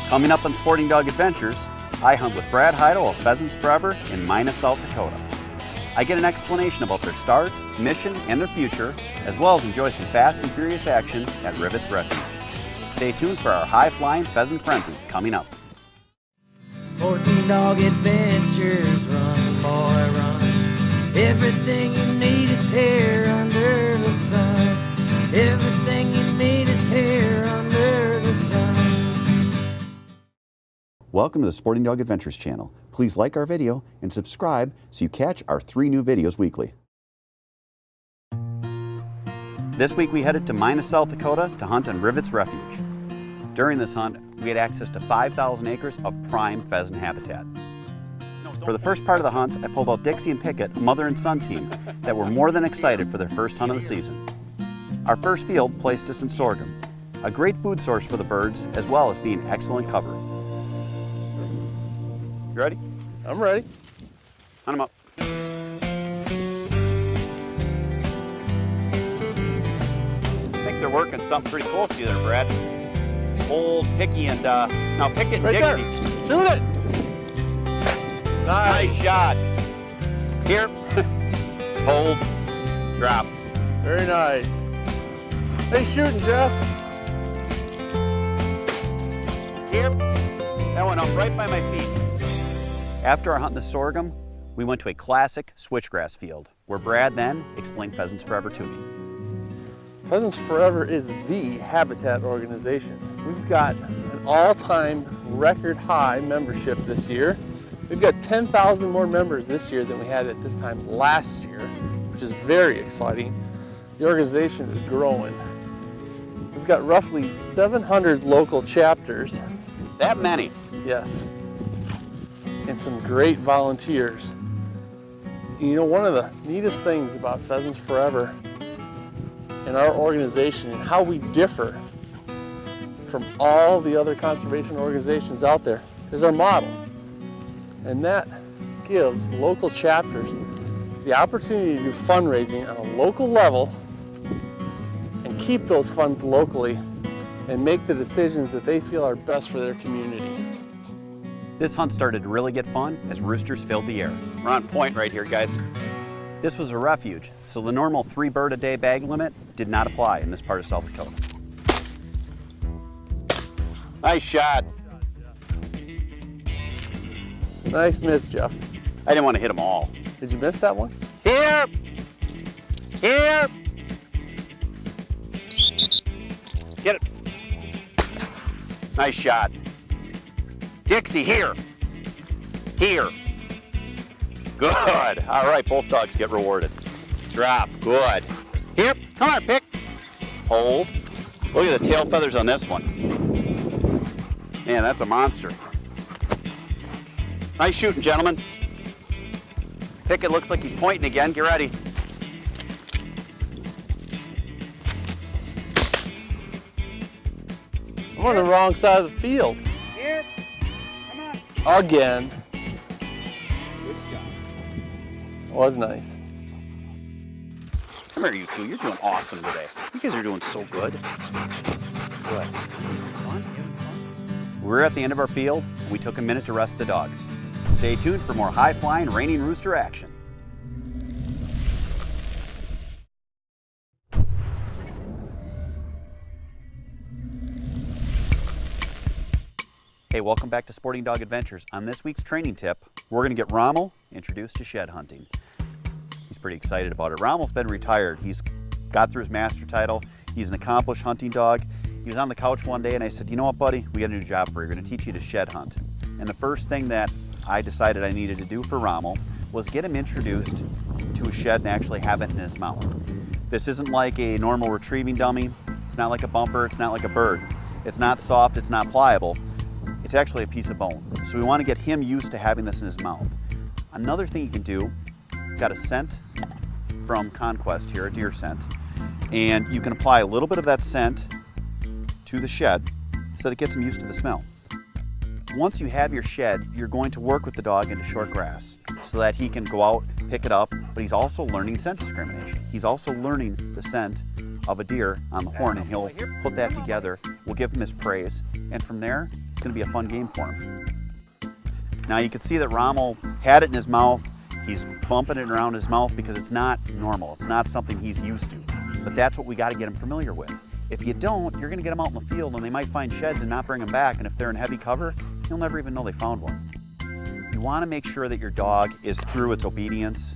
Coming up on Sporting Dog Adventures, I hunt with Brad Heidel of Pheasants Forever in Mina, South Dakota. I get an explanation about their start, mission, and their future, as well as enjoy some fast and furious action at Rivet's Refuge. Stay tuned for our high-flying pheasant frenzy coming up. Sporting Dog Adventures, run, boy, run. Everything you need is here under the sun. Everything you need is here under the sun. Welcome to the Sporting Dog Adventures channel. Please like our video and subscribe so you catch our 3 new videos weekly. This week we headed to Mina, South Dakota to hunt on Rivet's Refuge. During this hunt, we had access to 5,000 acres of prime pheasant habitat. For the first part of the hunt, I pulled out Dixie and Pickett, a mother and son team, that were more than excited for their first hunt of the season. Our first field placed us in sorghum, a great food source for the birds, as well as being excellent cover. You ready? I'm ready. Hunt them up. I think they're working something pretty close to you there, Brad. Old Picky and, now Pickett and Right there. Dixie. Shoot it. Nice shot. Here. Hold. Drop. Very nice. Nice shooting, Jeff. Here. That went up right by my feet. After our hunt in the sorghum, we went to a classic switchgrass field, where Brad then explained Pheasants Forever to me. Pheasants Forever is the habitat organization. We've got an all-time record high membership this year. We've got 10,000 more members this year than we had at this time last year, which is very exciting. The organization is growing. We've got roughly 700 local chapters. That many? Yes. And some great volunteers. You know, one of the neatest things about Pheasants Forever and our organization and how we differ from all the other conservation organizations out there is our model. And that gives local chapters the opportunity to do fundraising on a local level and keep those funds locally and make the decisions that they feel are best for their community. This hunt started to really get fun as roosters filled the air. We're on point right here, guys. This was a refuge, so the normal 3 bird a day bag limit did not apply in this part of South Dakota. Nice shot. Nice miss, Jeff. I didn't want to hit them all. Did you miss that one? Here! Here! Get it. Nice shot. Dixie, here. Here. Good. All right, both dogs get rewarded. Drop. Good. Here. Come on, pick. Hold. Look at the tail feathers on this one. Man, that's a monster. Nice shooting, gentlemen. Pickett looks like he's pointing again. Get ready. I'm on the wrong side of the field. Here. Come on. Again. Good shot. Was nice. Come here, you two. You're doing awesome today. You guys are doing so good. Good. Fun? We're at the end of our field, and we took a minute to rest the dogs. Stay tuned for more high-flying raining rooster action. Hey, welcome back to Sporting Dog Adventures. On this week's training tip, we're going to get Rommel introduced to shed hunting. He's pretty excited about it. Rommel's been retired. He's got through his master title. He's an accomplished hunting dog. He was on the couch one day and I said, you know what, buddy? We got a new job for you. We're going to teach you to shed hunt. And the first thing that I decided I needed to do for Rommel was get him introduced to a shed and actually have it in his mouth. This isn't like a normal retrieving dummy. It's not like a bumper. It's not like a bird. It's not soft. It's not pliable. It's actually a piece of bone. So we want to get him used to having this in his mouth. Another thing you can do, got a scent from Conquest here, a deer scent, and you can apply a little bit of that scent to the shed so that it gets him used to the smell. Once you have your shed, you're going to work with the dog into short grass so that he can go out, pick it up, but he's also learning scent discrimination. He's also learning the scent of a deer on the horn, and he'll put that together. We'll give him his praise, and from there, it's going to be a fun game for him. Now you can see that Rommel had it in his mouth. He's bumping it around his mouth because it's not normal. It's not something he's used to. But that's what we got to get him familiar with. If you don't, you're going to get them out in the field and they might find sheds and not bring them back. And if they're in heavy cover, you'll never even know they found one. You want to make sure that your dog is through its obedience.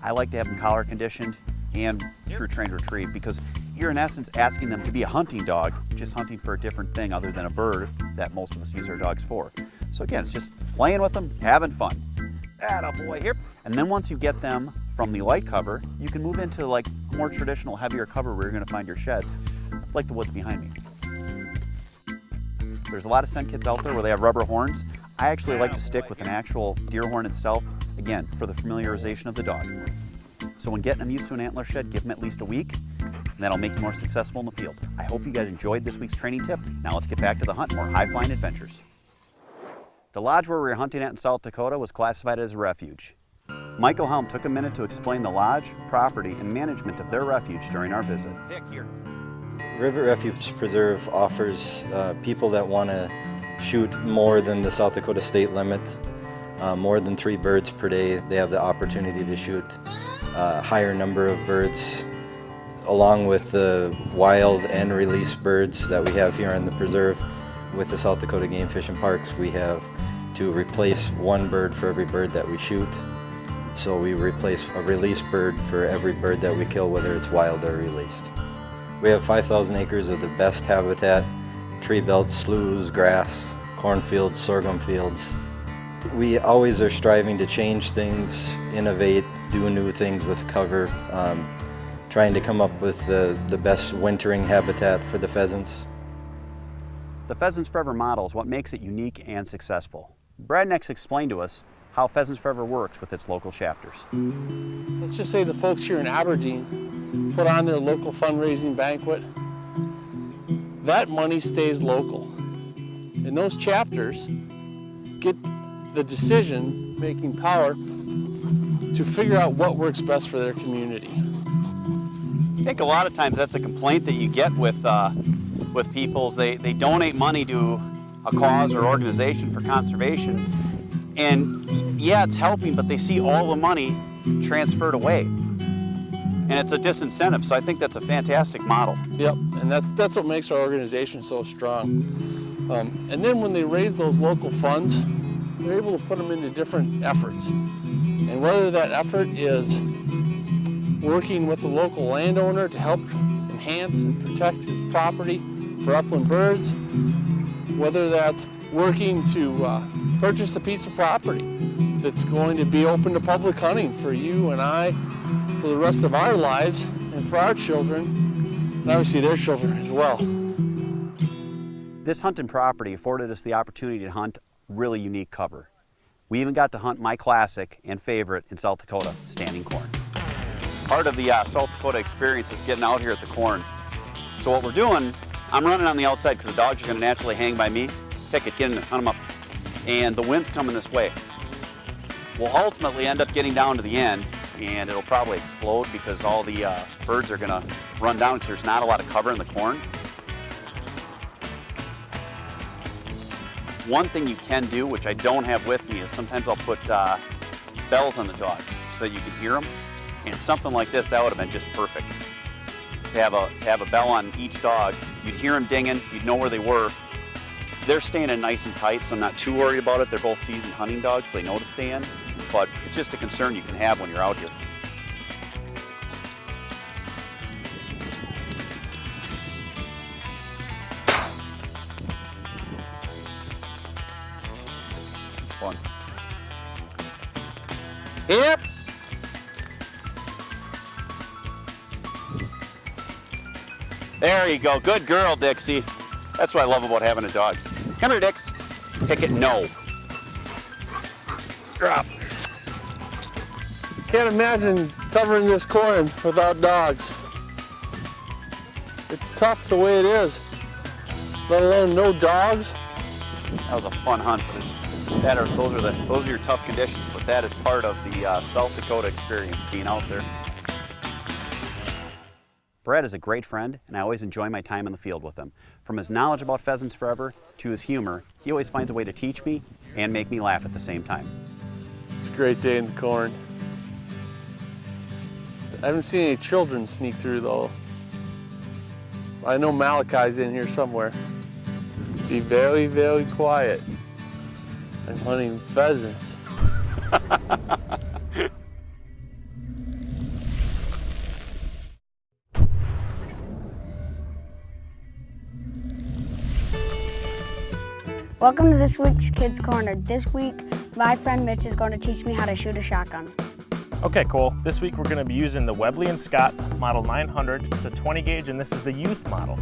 I like to have them collar conditioned and through trained retrieve because you're in essence asking them to be a hunting dog, just hunting for a different thing other than a bird that most of us use our dogs for. So again, it's just playing with them, having fun. Attaboy, here. And then once you get them from the light cover, you can move into like more traditional, heavier cover where you're going to find your sheds, like the woods behind me. There's a lot of scent kits out there where they have rubber horns. I actually like to stick with an actual deer horn itself, again, for the familiarization of the dog. So when getting them used to an antler shed, give them at least a week, and that'll make you more successful in the field. I hope you guys enjoyed this week's training tip. Now let's get back to the hunt, more high-flying adventures. The lodge where we were hunting at in South Dakota was classified as a refuge. Michael Helm took a minute to explain the lodge, property, and management of their refuge during our visit. River Refuge Preserve offers people that want to shoot more than the South Dakota state limit, more than 3 birds per day. They have the opportunity to shoot a higher number of birds, along with the wild and released birds that we have here on the preserve. With the South Dakota Game Fish and Parks, we have to replace 1 bird for every bird that we shoot. So we replace a released bird for every bird that we kill, whether it's wild or released. We have 5,000 acres of the best habitat, tree belts, sloughs, grass, cornfields, sorghum fields. We always are striving to change things, innovate, do new things with cover, trying to come up with the best wintering habitat for the pheasants. The Pheasants Forever model is what makes it unique and successful. Brad next explained to us how Pheasants Forever works with its local chapters. Let's just say the folks here in Aberdeen put on their local fundraising banquet. That money stays local. And those chapters get the decision-making power to figure out what works best for their community. I think a lot of times that's a complaint that you get with people. They donate money to a cause or organization for conservation, and yeah, it's helping, but they see all the money transferred away, and it's a disincentive. So I think that's a fantastic model. Yep, and that's what makes our organization so strong. And then when they raise those local funds, they're able to put them into different efforts. And whether that effort is working with the local landowner to help enhance and protect his property for upland birds, whether that's working to purchase a piece of property that's going to be open to public hunting for you and I for the rest of our lives and for our children, and obviously their children as well. This hunting property afforded us the opportunity to hunt really unique cover. We even got to hunt my classic and favorite in South Dakota, standing corn. Part of the South Dakota experience is getting out here at the corn. So what we're doing, I'm running on the outside because the dogs are going to naturally hang by me. Pick it, get in there, hunt them up. And the wind's coming this way. We'll ultimately end up getting down to the end, and it'll probably explode because all the birds are going to run down because there's not a lot of cover in the corn. One thing you can do, which I don't have with me, is sometimes I'll put bells on the dogs so that you can hear them. And something like this, that would have been just perfect. To have a bell on each dog, you'd hear them dinging, you'd know where they were. They're staying in nice and tight, so I'm not too worried about it. They're both seasoned hunting dogs, so they know to stay in. But it's just a concern you can have when you're out here. Fun. Yep. There you go. Good girl, Dixie. That's what I love about having a dog. Come here, Dix. Pick it. No. Drop. Can't imagine covering this corn without dogs. It's tough the way it is, let alone no dogs. That was a fun hunt, but those are your tough conditions, but that is part of the South Dakota experience, being out there. Brad is a great friend, and I always enjoy my time in the field with him. From his knowledge about Pheasants Forever to his humor, He always finds a way to teach me and make me laugh at the same time. It's a great day in the corn. I haven't seen any children sneak through though. I know Malachi's in here somewhere. Be very, very quiet. I'm hunting pheasants. Welcome to this week's Kids Corner. This week, my friend Mitch is going to teach me how to shoot a shotgun. Okay, Cole. This week we're going to be using the Webley & Scott Model 900. It's a 20 gauge and this is the youth model.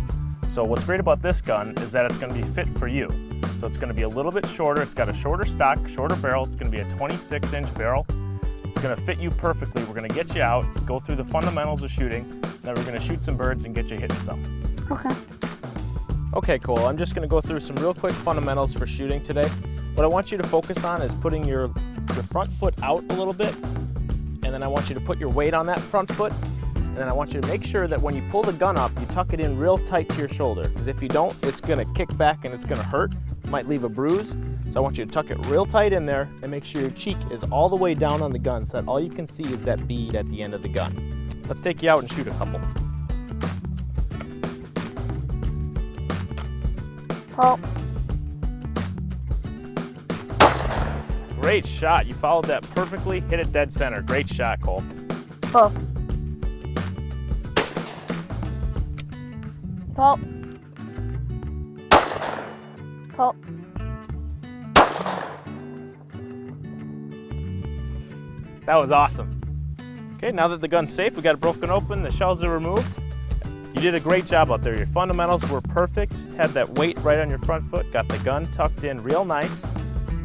So what's great about this gun is that it's going to be fit for you. So it's going to be a little bit shorter. It's got a shorter stock, shorter barrel. It's going to be a 26-inch barrel. It's going to fit you perfectly. We're going to get you out, go through the fundamentals of shooting, then we're going to shoot some birds and get you hitting some. Okay. Okay, Cole, I'm just going to go through some real quick fundamentals for shooting today. What I want you to focus on is putting your front foot out a little bit, and then I want you to put your weight on that front foot, and then I want you to make sure that when you pull the gun up, you tuck it in real tight to your shoulder, because if you don't, it's going to kick back and it's going to hurt. It might leave a bruise. So I want you to tuck it real tight in there and make sure your cheek is all the way down on the gun so that all you can see is that bead at the end of the gun. Let's take you out and shoot a couple. Pull. Great shot. You followed that perfectly. Hit it dead center. Great shot, Cole. Pull. Pull. Pull. That was awesome. Okay, now that the gun's safe, we got it broken open, the shells are removed. You did a great job out there. Your fundamentals were perfect. Had that weight right on your front foot, got the gun tucked in real nice,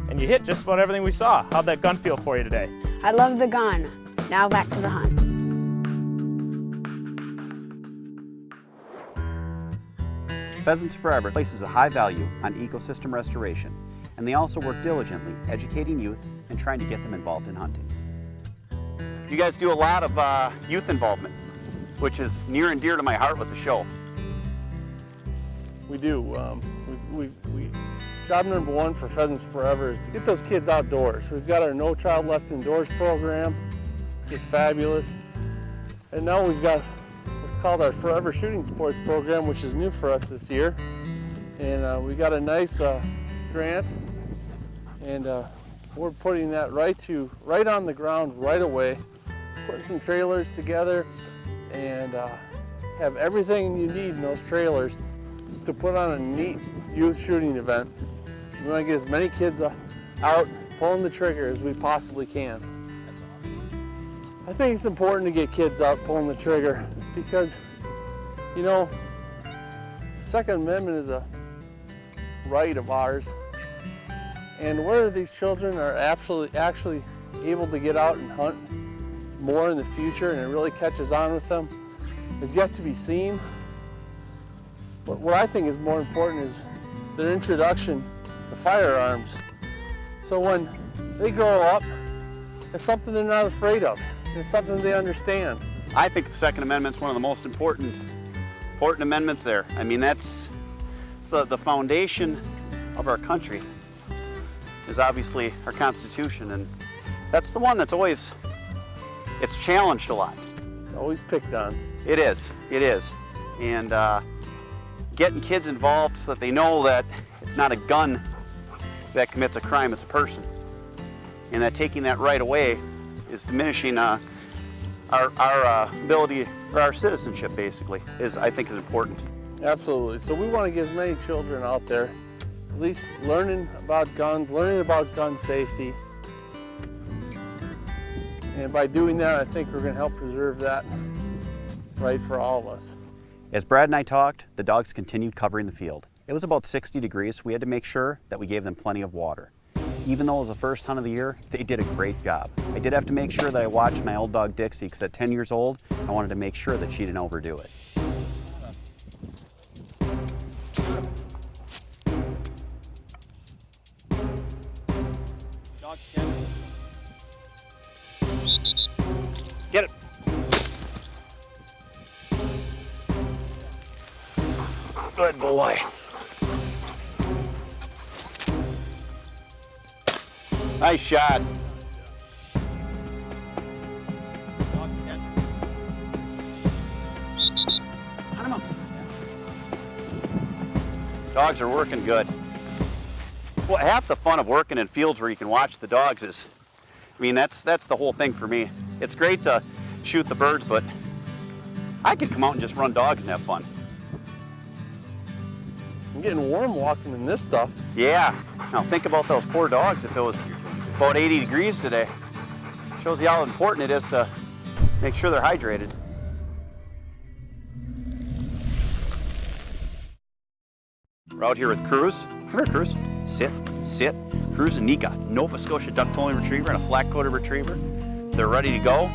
and you hit just about everything we saw. How'd that gun feel for you today? I love the gun. Now back to the hunt. Pheasants Forever places a high value on ecosystem restoration, and they also work diligently educating youth and trying to get them involved in hunting. You guys do a lot of youth involvement, which is near and dear to my heart with the show. We do. Job number one for Pheasants Forever is to get those kids outdoors. We've got our No Child Left Indoors program, which is fabulous. And now we've got what's called our Forever Shooting Sports program, which is new for us this year. And we got a nice grant, and we're putting that right on the ground right away, putting some trailers together, and have everything you need in those trailers to put on a neat youth shooting event. We want to get as many kids out pulling the trigger as we possibly can. I think it's important to get kids out pulling the trigger because, you know, the Second Amendment is a right of ours. And whether these children are actually able to get out and hunt more in the future and it really catches on with them is yet to be seen. But what I think is more important is their introduction to firearms. So when they grow up, it's something they're not afraid of. It's something they understand. I think the Second Amendment's one of the most important amendments there. I mean, it's the foundation of our country is obviously our Constitution, and that's the one that's always, it's challenged a lot. Always picked on. It is. And getting kids involved so that they know that it's not a gun that commits a crime, it's a person. And that taking that right away is diminishing our ability, or our citizenship basically, I think is important. Absolutely. So we want to get as many children out there, at least learning about guns, learning about gun safety. And by doing that, I think we're going to help preserve that right for all of us. As Brad and I talked, the dogs continued covering the field. It was about 60 degrees, so we had to make sure that we gave them plenty of water. Even though it was the first hunt of the year, they did a great job. I did have to make sure that I watched my old dog Dixie, because at 10 years old, I wanted to make sure that she didn't overdo it. Get it. Good boy. Nice shot. Hunt him up. Dogs are working good. Well, half the fun of working in fields where you can watch the dogs is, I mean, that's the whole thing for me. It's great to shoot the birds, but I could come out and just run dogs and have fun. I'm getting warm walking in this stuff. Yeah. Now think about those poor dogs if it was about 80 degrees today. Shows you how important it is to make sure they're hydrated. We're out here with Cruz. Come here, Cruz. Sit, sit. Cruz and Nika, Nova Scotia duck-tolling retriever and a flat-coated retriever. They're ready to go.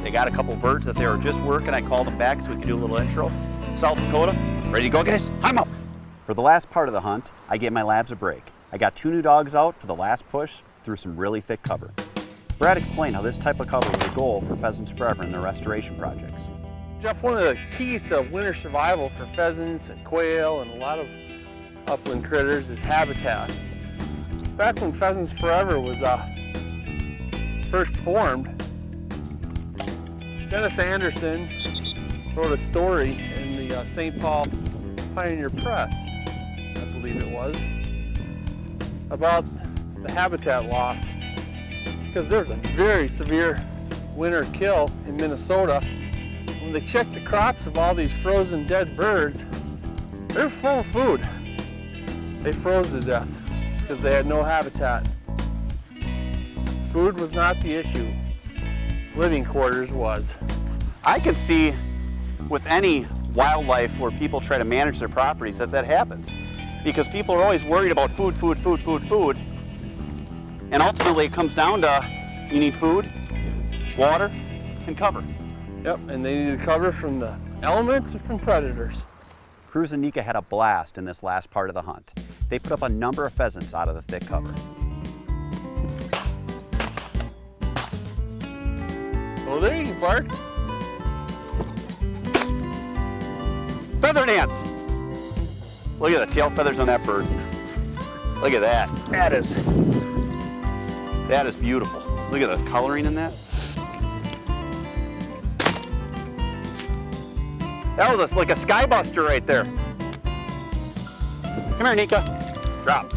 They got a couple birds that they were just working. I called them back so we could do a little intro. South Dakota, ready to go, guys? Hunt 'em up. For the last part of the hunt, I gave my labs a break. I got 2 new dogs out for the last push through some really thick cover. Brad explained how this type of cover was a goal for Pheasants Forever in their restoration projects. Jeff, one of the keys to winter survival for pheasants and quail and a lot of upland critters is habitat. Back when Pheasants Forever was first formed, Dennis Anderson wrote a story in the St. Paul Pioneer Press, I believe it was, about the habitat loss, because there's a very severe winter kill in Minnesota. When they checked the crops of all these frozen dead birds, they're full of food. They froze to death because they had no habitat. Food was not the issue. Living quarters was. I can see with any wildlife where people try to manage their properties that happens. Because people are always worried about food, food, food, food, food. And ultimately it comes down to you need food, water, and cover. Yep, and they needed cover from the elements and from predators. Cruz and Nika had a blast in this last part of the hunt. They put up a number of pheasants out of the thick cover. Oh, there you bark. Feather dance! Look at the tail feathers on that bird. Look at that. That is beautiful. Look at the coloring in that. That was like a skybuster right there. Come here, Nika. Drop.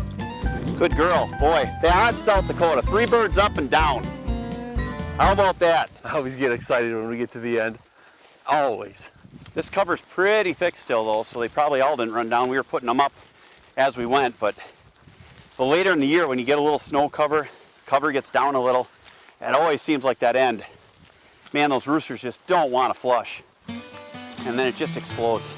Good girl. Boy, that's South Dakota. 3 birds up and down. How about that? I always get excited when we get to the end. Always. This cover's pretty thick still though, so they probably all didn't run down. We were putting them up as we went, but the later in the year when you get a little snow cover gets down a little, it always seems like that end. Man, those roosters just don't want to flush. And then it just explodes.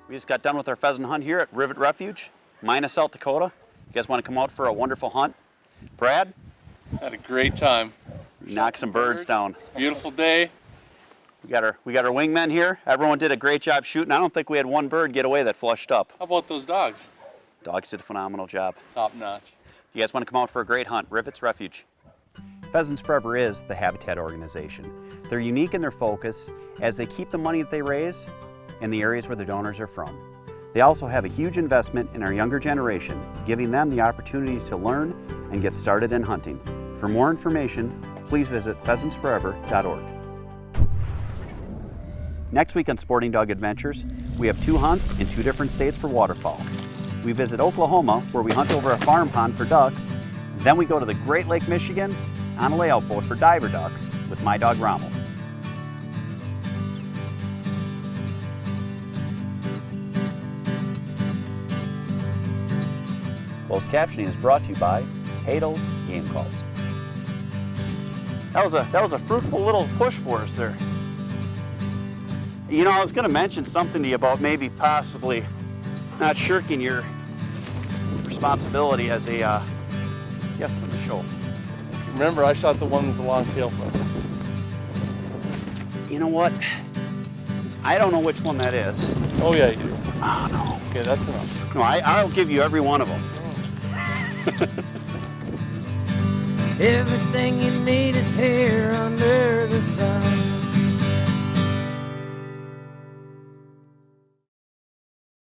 We just got done with our pheasant hunt here at Rivet Refuge, minus South Dakota. You guys want to come out for a wonderful hunt? Brad? Had a great time. Knock some birds down. Beautiful day. We got our wingmen here. Everyone did a great job shooting. I don't think we had one bird get away that flushed up. How about those dogs? Dogs did a phenomenal job. Top notch. You guys want to come out for a great hunt? Rivet's Refuge. Pheasants Forever is the habitat organization. They're unique in their focus as they keep the money that they raise in the areas where their donors are from. They also have a huge investment in our younger generation, giving them the opportunity to learn and get started in hunting. For more information, please visit pheasantsforever.org. Next week on Sporting Dog Adventures, we have 2 hunts in 2 different states for waterfowl. We visit Oklahoma, where we hunt over a farm pond for ducks. Then we go to the Great Lake, Michigan, on a layout boat for diver ducks with my dog Rommel. Closed captioning is brought to you by Hadel's Game Calls. That was a fruitful little push for us there. You know, I was going to mention something to you about maybe possibly not shirking your responsibility as a guest on the show. Remember, I shot the one with the long tail feather. You know what? Since I don't know which one that is. Oh yeah, you do. Oh no. Okay, that's enough. No, I'll give you every one of them. Everything you need